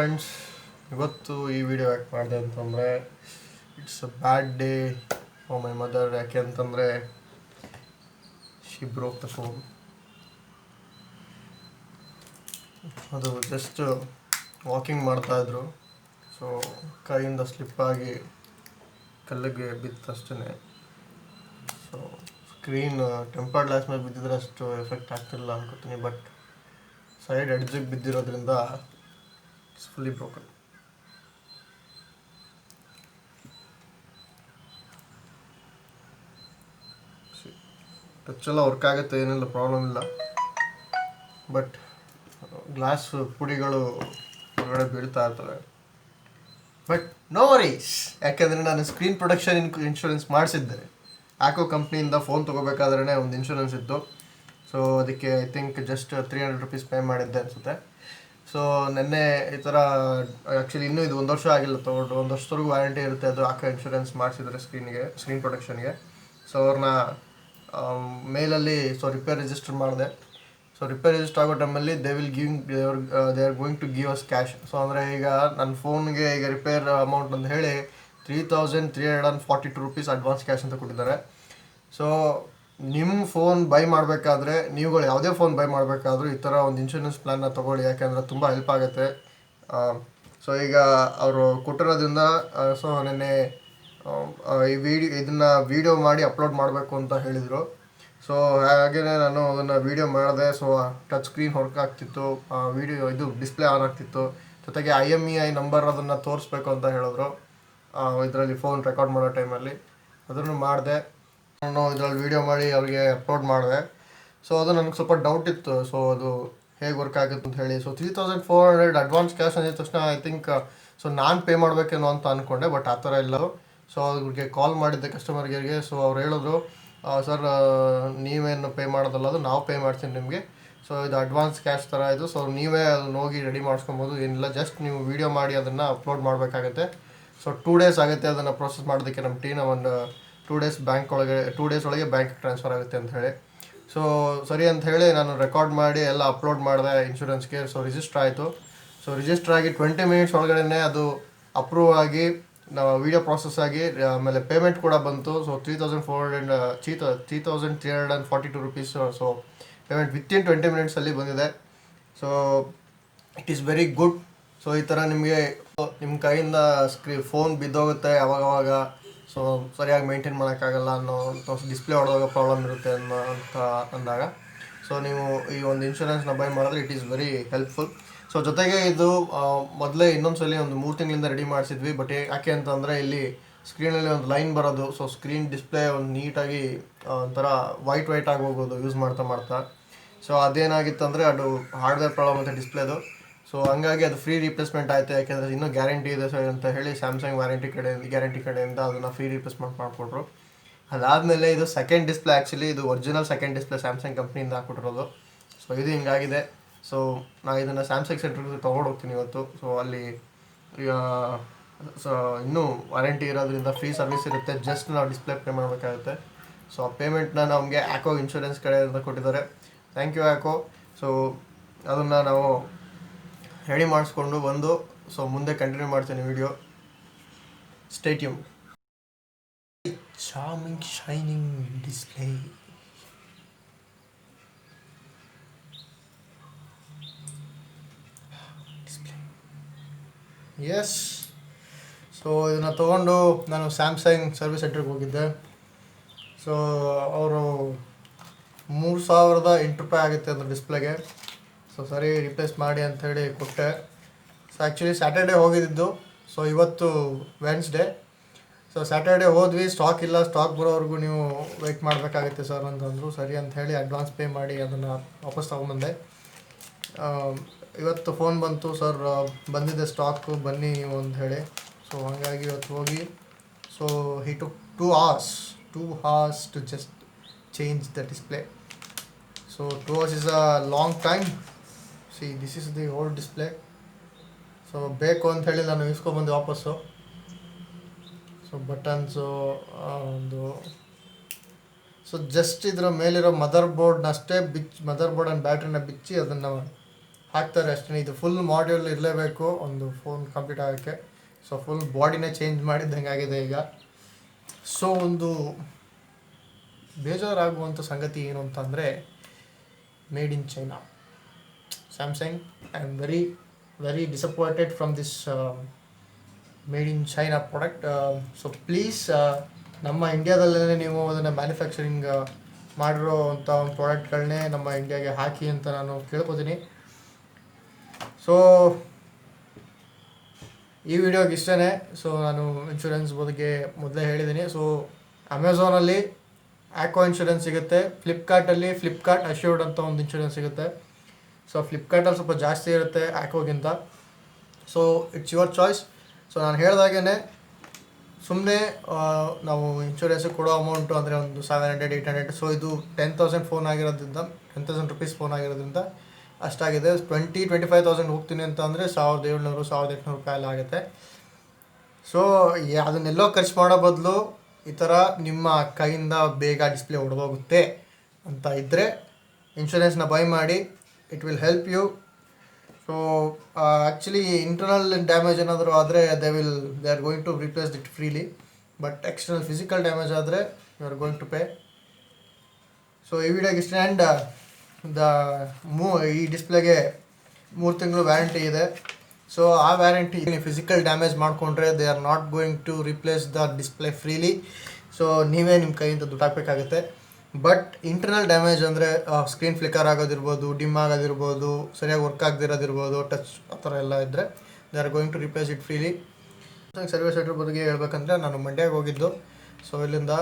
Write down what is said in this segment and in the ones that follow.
Friends, ಇವತ್ತು ಈ video ಯಾಕೆ ಮಾಡಿದೆ ಅಂತಂದರೆ it's a bad day for my mother. ಯಾಕೆ ಅಂತಂದರೆ ಶಿ ಬ್ರೋಕ್ ದ ಫೋನ್. ಅದು ಜಸ್ಟ್ ವಾಕಿಂಗ್ ಮಾಡ್ತಾಯಿದ್ರು, ಸೊ ಕೈಯಿಂದ ಸ್ಲಿಪ್ಪಾಗಿ ಕಲ್ಲಿಗೆ ಬಿತ್ತಷ್ಟೇ. ಸೊ ಸ್ಕ್ರೀನ್ ಟೆಂಪರ್ಡ್ ಗ್ಲಾಸ್ ಮೇಲೆ ಬಿದ್ದಿದ್ರೆ ಅಷ್ಟು ಎಫೆಕ್ಟ್ ಆಗ್ತಿಲ್ಲ ಅನ್ಕೋತೀನಿ, ಬಟ್ ಸೈಡ್ ಎಡ್ಜಿಗೆ ಬಿದ್ದಿರೋದ್ರಿಂದ ಇಟ್ಸ್ ಫುಲ್ಲಿ ಬ್ರೋಕನ್. ಟಚ್ ಎಲ್ಲ ವರ್ಕ್ ಆಗುತ್ತೆ, ಏನಿಲ್ಲ ಪ್ರಾಬ್ಲಮ್ ಇಲ್ಲ, ಬಟ್ ಗ್ಲಾಸ್ ಪುಡಿಗಳು ಹೊರಗಡೆ ಬೀಳ್ತಾ ಇರ್ತವೆ. ಬಟ್ ನೋ ವರೀಸ್, ಯಾಕೆಂದರೆ ನಾನು ಸ್ಕ್ರೀನ್ ಪ್ರೊಟೆಕ್ಷನ್ ಇನ್ಶೂರೆನ್ಸ್ ಮಾಡಿಸಿದ್ದೆ. ಆ್ಯಕೋ ಕಂಪ್ನಿಯಿಂದ ಫೋನ್ ತೊಗೋಬೇಕಾದ್ರೆ ಒಂದು ಇನ್ಶೂರೆನ್ಸ್ ಇತ್ತು. ಸೊ ಅದಕ್ಕೆ I think just 300 rupees pay ಮಾಡಿದ್ದೆ ಅನಿಸುತ್ತೆ. ಸೊ ನೆನ್ನೆ ಈ ಥರ ಆ್ಯಕ್ಚುಲಿ ಇನ್ನೂ ಇದು 1 ವರ್ಷ ಆಗಿಲ್ಲ ತೊಗೊಂಡು, 1 ವರ್ಷದವರೆಗೂ ವ್ಯಾರಂಟಿ ಇರುತ್ತೆ ಅದು ಆ್ಯಕೋ ಇನ್ಶೂರೆನ್ಸ್ ಮಾಡಿಸಿದ್ರೆ ಸ್ಕ್ರೀನ್ ಪ್ರೊಟೆಕ್ಷನ್ಗೆ. ಸೊ ಅವ್ರನ್ನ ಮೇಲಲ್ಲಿ ರಿಪೇರ್ ರಿಜಿಸ್ಟರ್ ಮಾಡಿದೆ. ಸೊ ರಿಪೇರ್ ರಿಜಿಸ್ಟರ್ ಆಗೋ ಟೈಮಲ್ಲಿ they are going to give us cash. So ಅಂದರೆ ಈಗ ನನ್ನ ಫೋನ್ಗೆ ಈಗ ರಿಪೇರ್ ಅಮೌಂಟ್ ಅಂತ ಹೇಳಿ 3,342 rupees ಅಡ್ವಾನ್ಸ್ ಕ್ಯಾಶ್ ಅಂತ ಕೊಟ್ಟಿದ್ದಾರೆ. ಸೊ ನಿಮ್ಮ ಫೋನ್ ಬೈ ಮಾಡಬೇಕಾದ್ರೆ, ನೀವುಗಳು ಯಾವುದೇ ಫೋನ್ ಬೈ ಮಾಡಬೇಕಾದ್ರೂ ಈ ಥರ ಒಂದು ಇನ್ಶೂರೆನ್ಸ್ ಪ್ಲ್ಯಾನ್ನ ತೊಗೊಳ್ಳಿ, ಯಾಕೆಂದರೆ ತುಂಬ ಹೆಲ್ಪ್ ಆಗುತ್ತೆ. ಸೊ ಈಗ ಅವರು ಕೊಟ್ಟಿರೋದ್ರಿಂದ ಸೊ ನೆನ್ನೆ ಇದನ್ನು ವೀಡಿಯೋ ಮಾಡಿ ಅಪ್ಲೋಡ್ ಮಾಡಬೇಕು ಅಂತ ಹೇಳಿದರು. ಸೊ ಹಾಗೆಯೇ ನಾನು ಅದನ್ನು ವೀಡಿಯೋ ಮಾಡಿದೆ. ಸೊ ಟಚ್ ಸ್ಕ್ರೀನ್ ವರ್ಕ್ ಆಗ್ತಿತ್ತು, ಇದು ಡಿಸ್ಪ್ಲೇ ಆನ್ ಆಗ್ತಿತ್ತು, ಜೊತೆಗೆ IMEI ನಂಬರ್ ಅದನ್ನು ತೋರಿಸ್ಬೇಕು ಅಂತ ಹೇಳಿದ್ರು ಇದರಲ್ಲಿ ಫೋನ್ ರೆಕಾರ್ಡ್ ಮಾಡೋ ಟೈಮಲ್ಲಿ. ಅದನ್ನು ಮಾಡಿದೆ. ನಾನು ಇದರಲ್ಲಿ ವೀಡಿಯೋ ಮಾಡಿ ಅವ್ರಿಗೆ ಅಪ್ಲೋಡ್ ಮಾಡಿದೆ. ಸೊ ಅದು ನನಗೆ ಸ್ವಲ್ಪ ಡೌಟ್ ಇತ್ತು, ಸೊ ಅದು ಹೇಗೆ ವರ್ಕ್ ಆಗುತ್ತೆ ಅಂತ ಹೇಳಿ. ಸೊ 3,400 ಅಡ್ವಾನ್ಸ್ ಕ್ಯಾಶ್ ಅಂದಿದ ತಕ್ಷಣ ಐ ಥಿಂಕ್ ಸೊ ನಾನು ಪೇ ಮಾಡಬೇಕೇನೋ ಅಂತ ಅಂದ್ಕೊಂಡೆ, ಬಟ್ ಆ ಥರ ಇಲ್ಲ. ಸೊ ಅವ್ರಿಗೆ ಕಾಲ್ ಮಾಡಿದ್ದೆ ಕಸ್ಟಮರ್ ಕೇರ್ಗೆ. ಸೊ ಅವ್ರು ಹೇಳಿದ್ರು, ಸರ್ ನೀವೇನು ಪೇ ಮಾಡೋದಲ್ಲ, ಅದು ನಾವು ಪೇ ಮಾಡ್ತೀನಿ ನಿಮಗೆ. ಸೊ ಇದು ಅಡ್ವಾನ್ಸ್ ಕ್ಯಾಶ್ ಥರ ಇದು, ಸೊ ನೀವೇ ಅದನ್ನ ಹೋಗಿ ರೆಡಿ ಮಾಡಿಸ್ಕೊಬೋದು, ಏನಿಲ್ಲ, ಜಸ್ಟ್ ನೀವು ವೀಡಿಯೋ ಮಾಡಿ ಅದನ್ನು ಅಪ್ಲೋಡ್ ಮಾಡಬೇಕಾಗತ್ತೆ. ಸೊ 2 days ಆಗುತ್ತೆ ಅದನ್ನು ಪ್ರೊಸೆಸ್ ಮಾಡೋದಕ್ಕೆ. ನಮ್ಮ ಟೀನ ಒಂದು 2 days 2 days ಒಳಗೆ ಬ್ಯಾಂಕ್ ಟ್ರಾನ್ಸ್ಫರ್ ಆಗುತ್ತೆ ಅಂತ ಹೇಳಿ. ಸೊ ಸರಿ ಅಂತ ಹೇಳಿ ನಾನು ರೆಕಾರ್ಡ್ ಮಾಡಿ ಎಲ್ಲ ಅಪ್ಲೋಡ್ ಮಾಡಿದೆ ಇನ್ಶೂರೆನ್ಸ್ಗೆ. ಸೊ ರಿಜಿಸ್ಟರ್ ಆಯಿತು. ಸೊ ರಿಜಿಸ್ಟರ್ ಆಗಿ 20 minutes ಒಳಗಡೆ ಅದು ಅಪ್ರೂವ್ ಆಗಿ ನಾವು ವೀಡಿಯೋ ಪ್ರಾಸೆಸ್ ಆಗಿ ಆಮೇಲೆ ಪೇಮೆಂಟ್ ಕೂಡ ಬಂತು. So 3,342 rupees. So payment within 20 minutesಲ್ಲಿ ಬಂದಿದೆ. So it is very good. So ಈ ಥರ ನಿಮಗೆ ನಿಮ್ಮ ಕೈಯಿಂದ ಫೋನ್ ಬಿದ್ದೋಗುತ್ತೆ ಅವಾಗವಾಗ, ಸೊ ಸರಿಯಾಗಿ ಮೇಂಟೈನ್ ಮಾಡೋಕ್ಕಾಗಲ್ಲ ಅನ್ನೋ, ಡಿಸ್ಪ್ಲೇ ಹೊಡೆದಾಗ ಪ್ರಾಬ್ಲಮ್ ಇರುತ್ತೆ ಅಂತ ಅಂದಾಗ ಸೊ ನೀವು ಈ ಒಂದು ಇನ್ಶೂರೆನ್ಸ್ನ ಬೈ ಮಾಡಿದ್ರೆ it is very helpful. So ಜೊತೆಗೆ ಇದು ಮೊದಲೇ ಇನ್ನೊಂದ್ಸಲಿ ಒಂದು 3 ತಿಂಗಳಿಂದ ರೆಡಿ ಮಾಡಿಸಿದ್ವಿ. ಬಟ್ ಯಾಕೆ ಅಂತಂದರೆ ಇಲ್ಲಿ ಸ್ಕ್ರೀನಲ್ಲಿ ಒಂದು ಲೈನ್ ಬರೋದು, ಸೊ ಸ್ಕ್ರೀನ್ ಡಿಸ್ಪ್ಲೇ ಒಂದು ನೀಟಾಗಿ ಒಂಥರ ವೈಟ್ ಆಗಿ ಹೋಗೋದು ಯೂಸ್ ಮಾಡ್ತಾ. ಸೊ ಅದೇನಾಗಿತ್ತು ಅಂದರೆ ಅದು ಹಾರ್ಡ್ವೇರ್ ಪ್ರಾಬ್ಲಮ್ ಅಂತ ಡಿಸ್ಪ್ಲೇದು. ಸೊ ಹಂಗಾಗಿ ಅದು ಫ್ರೀ ರೀಪ್ಲೇಸ್ಮೆಂಟ್ ಆಯಿತು, ಯಾಕೆಂದರೆ ಇನ್ನೂ ಗ್ಯಾರಂಟಿ ಇದೆ ಸರ್ ಅಂತ ಹೇಳಿ ಸ್ಯಾಮ್ಸಂಗ್ ಗ್ಯಾರಂಟಿ ಕಡೆಯಿಂದ ಅದನ್ನು ಫ್ರೀ ರೀಪ್ಲೇಸ್ಮೆಂಟ್ ಮಾಡಿಕೊಟ್ರು. ಅದಾದಮೇಲೆ ಇದು ಸೆಕೆಂಡ್ ಡಿಸ್ಪ್ಲೇ, ಆ್ಯಕ್ಚುಲಿ ಇದು ಒರಿಜಿನಲ್ ಸೆಕೆಂಡ್ ಡಿಸ್ಪ್ಲೇ ಸ್ಯಾಮ್ಸಂಗ್ ಕಂಪ್ನಿಯಿಂದ ಹಾಕ್ಕೊಟ್ಟಿರೋದು. ಸೊ ಇದು ಹಿಂಗಾಗಿದೆ. ಸೊ ನಾನು ಇದನ್ನು ಸ್ಯಾಮ್ಸಂಗ್ ಸೆಂಟ್ರಿಗೆ ತೊಗೊಂಡು ಹೋಗ್ತೀನಿ ಇವತ್ತು. ಸೊ ಅಲ್ಲಿ ಸೊ ಇನ್ನೂ ವಾರಂಟಿ ಇರೋದ್ರಿಂದ ಫ್ರೀ ಸರ್ವಿಸ್ ಇರುತ್ತೆ, ಜಸ್ಟ್ ನಾವು ಡಿಸ್ಪ್ಲೇ ಪೇ ಮಾಡಬೇಕಾಗುತ್ತೆ. ಸೊ ಆ ಪೇಮೆಂಟ್ನ ನಮಗೆ ಆ್ಯಕೋ ಇನ್ಶೂರೆನ್ಸ್ ಕಡೆಯಿಂದ ಕೊಟ್ಟಿದ್ದಾರೆ. Thank you ಆ್ಯಕೋ. ಸೊ ಅದನ್ನು ನಾವು ರೆಡಿ ಮಾಡಿಸ್ಕೊಂಡು ಬಂದು ಸೊ ಮುಂದೆ ಕಂಟಿನ್ಯೂ ಮಾಡ್ತೀನಿ video. Stay tune. Charming shining display. Yes. So ಇದನ್ನು ತೊಗೊಂಡು ನಾನು ಸ್ಯಾಮ್ಸಂಗ್ ಸರ್ವಿಸ್ ಸೆಂಟ್ರಿಗೆ ಹೋಗಿದ್ದೆ. ಸೊ ಅವರು 3,008 ರೂಪಾಯಿ ಆಗುತ್ತೆ ಅದು ಡಿಸ್ಪ್ಲೇಗೆ. ಸೊ ಸರಿ ರಿಪ್ಲೇಸ್ ಮಾಡಿ ಅಂಥೇಳಿ ಕೊಟ್ಟೆ. ಸೊ ಆ್ಯಕ್ಚುಲಿ ಸ್ಯಾಟರ್ಡೇ ಹೋಗಿದ್ದು. ಸೊ ಇವತ್ತು ವೆನ್ಸ್ಡೇ. ಸೊ ಸ್ಯಾಟರ್ಡೇ ಹೋದ್ವಿ, ಸ್ಟಾಕ್ ಇಲ್ಲ, ಸ್ಟಾಕ್ ಬರೋವರೆಗೂ ನೀವು ವೆಯ್ಟ್ ಮಾಡಬೇಕಾಗುತ್ತೆ ಸರ್ ಅಂತಂದರು. ಸರಿ ಅಂತ ಹೇಳಿ ಅಡ್ವಾನ್ಸ್ ಪೇ ಮಾಡಿ ಅದನ್ನು ವಾಪಸ್ ತೊಗೊಂಬಂದೆ. ಇವತ್ತು ಫೋನ್ ಬಂತು, ಸರ್ ಬಂದಿದೆ ಸ್ಟಾಕು, ಬನ್ನಿ ನೀವು ಅಂತ ಹೇಳಿ. ಸೊ ಹಾಗಾಗಿ ಇವತ್ತು ಹೋಗಿ, so he took 2 hours to just change the display. So 2 hours is a long time. See, this is the old display. So ಬೇಕು ಅಂತ ಹೇಳಿ ನಾನು ಇಸ್ಕೊಬಂದೆ ವಾಪಸ್ಸು. ಸೊ ಬಟನ್ಸು ಒಂದು ಸೊ ಜಸ್ಟ್ ಇದರ ಮೇಲಿರೋ ಮದರ್ ಬೋರ್ಡ್ ಆ್ಯಂಡ್ ಬ್ಯಾಟ್ರಿನ ಬಿಚ್ಚಿ ಅದನ್ನು ಹಾಕ್ತಾರೆ ಅಷ್ಟೇ. ಇದು ಫುಲ್ ಮಾಡ್ಯೂಲ್ ಇರಲೇಬೇಕು ಒಂದು ಫೋನ್ ಕಂಪ್ಲೀಟ್ ಆಗೋಕ್ಕೆ. ಸೊ ಫುಲ್ ಬಾಡಿನೇ ಚೇಂಜ್ ಮಾಡಿದ್ದಂಗೆ ಆಗಿದೆ ಈಗ. ಸೊ ಒಂದು ಬೇಜಾರಾಗುವಂಥ ಸಂಗತಿ ಏನು ಅಂತಂದರೆ, made in China Samsung. I am very very disappointed from this made in China product. So please ನಮ್ಮ ಇಂಡಿಯಾದಲ್ಲೇ ನೀವು ಅದನ್ನು ಮ್ಯಾನುಫ್ಯಾಕ್ಚರಿಂಗ್ ಮಾಡಿರೋ ಅಂಥ ಒಂದು ಪ್ರಾಡಕ್ಟ್ಗಳನ್ನೇ ನಮ್ಮ ಇಂಡಿಯಾಗೆ ಹಾಕಿ ಅಂತ ನಾನು ಕೇಳ್ಕೊತೀನಿ. ಸೊ ಈ ವಿಡಿಯೋಗೆ ಇಷ್ಟೇ. ಸೊ ನಾನು ಇನ್ಶೂರೆನ್ಸ್ ಬಗ್ಗೆ ಮೊದಲೇ ಹೇಳಿದ್ದೀನಿ. ಸೊ ಅಮೆಝಾನಲ್ಲಿ ಆ್ಯಕ್ವಾ ಇನ್ಶೂರೆನ್ಸ್ ಸಿಗುತ್ತೆ, ಫ್ಲಿಪ್ಕಾರ್ಟಲ್ಲಿ ಫ್ಲಿಪ್ಕಾರ್ಟ್ ಅಶ್ಯೂರ್ಡ್ ಅಂತ ಒಂದು ಇನ್ಶೂರೆನ್ಸ್ ಸಿಗುತ್ತೆ. ಸೊ ಫ್ಲಿಪ್ಕಾರ್ಟಲ್ಲಿ ಸ್ವಲ್ಪ ಜಾಸ್ತಿ ಇರುತ್ತೆ ಆ್ಯಕ್ವಾಗಿಂತ. So it's your choice. So ನಾನು ಹೇಳಿದಾಗೇ ಸುಮ್ಮನೆ ನಾವು ಇನ್ಶೂರೆನ್ಸಿಗೆ ಕೊಡೋ ಅಮೌಂಟು ಅಂದರೆ ಒಂದು 700 800. ಸೊ ಇದು 10,000 ಫೋನ್ ಆಗಿರೋದ್ರಿಂದ, 10,000 ರುಪೀಸ್ ಫೋನ್ ಆಗಿರೋದ್ರಿಂದ ಅಷ್ಟಾಗಿದೆ. 25,000 ಹೋಗ್ತೀನಿ ಅಂತ ಅಂದರೆ 1,700 1,800 ರೂಪಾಯಿ ಎಲ್ಲ ಆಗುತ್ತೆ. ಸೊ ಅದನ್ನೆಲ್ಲೋ ಖರ್ಚು ಮಾಡೋ ಬದಲು ಈ ಥರ ನಿಮ್ಮ ಕೈಯಿಂದ ಬೇಗ ಡಿಸ್ಪ್ಲೇ ಹೊಡೆದೋಗುತ್ತೆ ಅಂತ ಇದ್ದರೆ ಇನ್ಶೂರೆನ್ಸ್ನ ಬೈ ಮಾಡಿ. It will help you. So actually internal damage ಏನಾದರೂ ಆದರೆ they are going to replace it freely. But external physical damage ಆದರೆ you are going to pay. So ಈ ವಿಡಿಯೋಗೆ ಇಷ್ಟ. ಆ್ಯಂಡ್ ಈ ಡಿಸ್ಪ್ಲೇಗೆ 3 ತಿಂಗಳು ವ್ಯಾರಂಟಿ ಇದೆ. ಸೊ ಆ ವ್ಯಾರಂಟಿ ಫಿಸಿಕಲ್ ಡ್ಯಾಮೇಜ್ ಮಾಡಿಕೊಂಡ್ರೆ they are not going to replace the display freely. So ನೀವೇ ನಿಮ್ಮ ಕೈಯಿಂದ ದುಡ್ಡು ಹಾಕಬೇಕಾಗುತ್ತೆ. ಬಟ್ ಇಂಟರ್ನಲ್ ಡ್ಯಾಮೇಜ್ ಅಂದರೆ ಸ್ಕ್ರೀನ್ ಫ್ಲಿಕರ್ ಆಗೋದಿರ್ಬೋದು, ಡಿಮ್ ಆಗೋದಿರ್ಬೋದು, ಸರಿಯಾಗಿ ವರ್ಕ್ ಆಗದಿರೋದಿರ್ಬೋದು, ಟಚ್ ಆ ಥರ ಎಲ್ಲ ಇದ್ದರೆ they are going to replace it freely. Service centre ಬಗ್ಗೆ ಹೇಳ್ಬೇಕಂದ್ರೆ ನಾನು ಮಂಡ್ಯಗೆ ಹೋಗಿದ್ದು. ಸೊ ಇಲ್ಲಿಂದ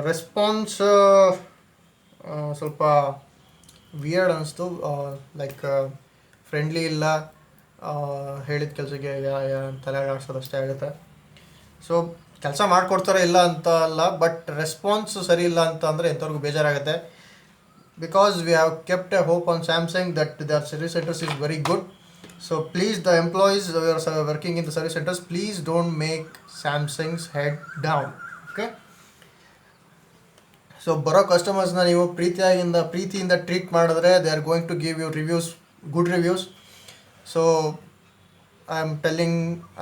ರೆಸ್ಪಾನ್ಸ್ ಸ್ವಲ್ಪ ವಿಯರ್ಡ್ ಅನ್ನಿಸ್ತು. ಲೈಕ್ ಫ್ರೆಂಡ್ಲಿ ಇಲ್ಲ, ಹೇಳಿದ ಕೆಲಸಕ್ಕೆ ತಲೆಗೆ ಹಾಕ್ಸೋದು ಅಷ್ಟೇ ಆಗುತ್ತೆ. ಸೊ ಕೆಲಸ ಮಾಡಿಕೊಡ್ತಾರೆ ಇಲ್ಲ ಅಂತ ಅಲ್ಲ, ಬಟ್ ರೆಸ್ಪಾನ್ಸ್ ಸರಿ ಇಲ್ಲ ಅಂತ ಅಂದರೆ ಎಂಥವ್ರಿಗೂ ಬೇಜಾರಾಗುತ್ತೆ. Because we have kept a hope on Samsung that their service centres is very good. So please the employees working in the service centres, please don't make Samsung's head down. Okay. So ಬರೋ ಕಸ್ಟಮರ್ಸ್ನ ನೀವು ಪ್ರೀತಿಯಿಂದ treat ಮಾಡಿದ್ರೆ they are going to give you reviews, good reviews. So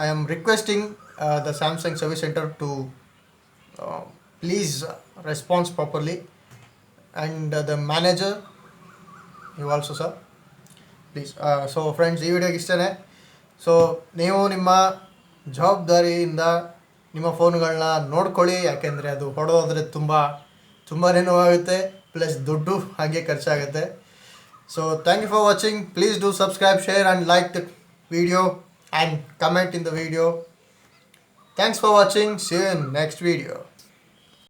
I am requesting the Samsung service center to please respond properly, and the manager you also sir please. So friends, ಈ ವಿಡಿಯೋಗೆ ಇಷ್ಟೇ. So ನೀವು ನಿಮ್ಮ ಜವಾಬ್ದಾರಿಯಿಂದ ನಿಮ್ಮ ಫೋನ್ಗಳನ್ನ ನೋಡ್ಕೊಳ್ಳಿ, ಯಾಕೆಂದರೆ ಅದು ಹೊಡೆದೋದ್ರೆ ತುಂಬಾ ನೋವಾಗುತ್ತೆ, ಪ್ಲಸ್ ದುಡ್ಡು ಹಾಗೆ ಖರ್ಚಾಗುತ್ತೆ. So thank you for watching. Please do subscribe, share and like the video and comment in the video. Thanks for watching. See you in next video.